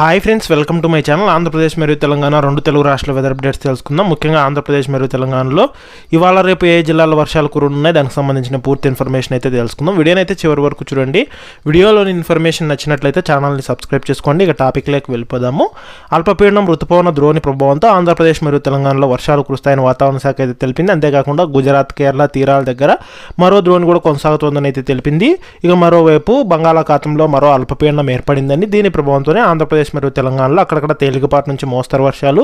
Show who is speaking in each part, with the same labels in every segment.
Speaker 1: Hi friends, welcome to my channel. Andhra Pradesh మరియు తెలంగాణ రెండు తెలుగు రాష్ట్రాల వెదర్ అప్డేట్స్ తెలుసుకుందాం. ముఖ్యంగా ఆంధ్రప్రదేశ్ మరియు తెలంగాణలో ఇవాళ రేపు ఏ జిల్లాలో వర్షాలు కురున్నాయి దానికి సంబంధించిన పూర్తి ఇన్ఫర్మేషన్ అయితే తెలుసుకుందాం. వీడియోని అయితే చివరి వరకు చూడండి. వీడియోలోని ఇన్ఫర్మేషన్ నచ్చినట్లయితే ఛానల్ని సబ్స్క్రైబ్ చేసుకోండి. ఇక టాపిక్లోకి వెళ్ళిపోదాము. అల్పపీడనం రుతుపవన ద్రోణి ప్రభావంతో ఆంధ్రప్రదేశ్ మరియు తెలంగాణలో వర్షాలు కురుస్తాయని వాతావరణ శాఖ అయితే తెలిపింది. అంతేకాకుండా గుజరాత్, కేరళ తీరాల దగ్గర మరో ద్రోణి కూడా కొనసాగుతోందని అయితే తెలిపింది. ఇక మరోవైపు బంగాళాఖాతంలో మరో అల్పపీడనం ఏర్పడిందని, దీని ప్రభావంతోనే ఆంధ్రప్రదేశ్ మరియు తెలంగాణలో అక్కడక్కడ తేలికపాటి నుంచి మోస్తరు వర్షాలు,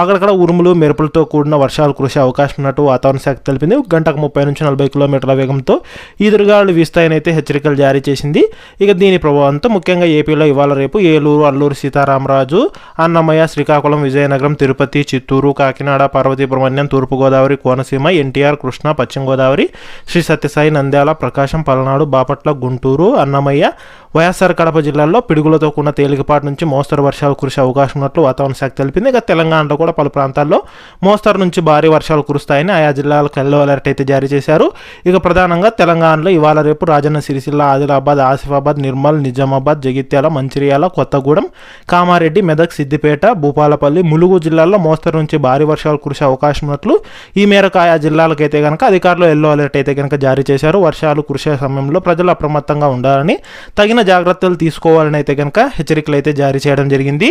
Speaker 1: అక్కడక్కడ ఉరుములు మెరుపులతో కూడిన వర్షాలు కురిసే అవకాశం ఉన్నట్టు వాతావరణ శాఖ తెలిపింది. గంటకు 30 నుంచి 40 కిలోమీటర్ల వేగంతో ఈదురుగాలు వీస్తాయని అయితే హెచ్చరికలు జారీ చేసింది. ఇక దీని ప్రభావంతో ముఖ్యంగా ఏపీలో ఇవాళ రేపు ఏలూరు, అల్లూరు సీతారామరాజు, అన్నమయ్య, శ్రీకాకుళం, విజయనగరం, తిరుపతి, చిత్తూరు, కాకినాడ, పార్వతీపురం, తూర్పుగోదావరి, కోనసీమ, ఎన్టీఆర్, కృష్ణా, పశ్చిమ గోదావరి, శ్రీ సత్యసాయి, నంద్యాల, ప్రకాశం, పల్నాడు, బాపట్ల, గుంటూరు, అన్నమయ్య, వైఎస్ఆర్ కడప జిల్లాల్లో పిడుగులతో కూడిన తేలికపాటి నుంచి మోస్తరు వర్షాలు కురిసే అవకాశం ఉన్నట్లు వాతావరణ శాఖ తెలిపింది. ఇక తెలంగాణలో కూడా పలు ప్రాంతాల్లో మోస్తరు నుంచి భారీ వర్షాలు కురుస్తాయని ఆయా జిల్లాలకు ఎల్లో అలర్ట్ అయితే జారీ చేశారు. ఇక ప్రధానంగా తెలంగాణలో ఇవాళ రేపు రాజన్న సిరిసిల్ల, ఆదిలాబాద్, ఆసిఫాబాద్, నిర్మల్, నిజామాబాద్, జగిత్యాల, మంచిర్యాల, కొత్తగూడెం, కామారెడ్డి, మెదక్, సిద్దిపేట, భూపాలపల్లి, ములుగు జిల్లాల్లో మోస్తరు నుంచి భారీ వర్షాలు కురిసే అవకాశం ఉన్నట్లు ఈ మేరకు ఆయా జిల్లాలకైతే కనుక అధికారులు ఎల్లో అలర్ట్ అయితే కనుక జారీ చేశారు. వర్షాలు కురిసే సమయంలో ప్రజలు అప్రమత్తంగా ఉండాలని, తగిన జాగ్రత్తలు తీసుకోవాలని అయితే కనుక హెచ్చరికలు అయితే జారీ చేయడం జరిగింది.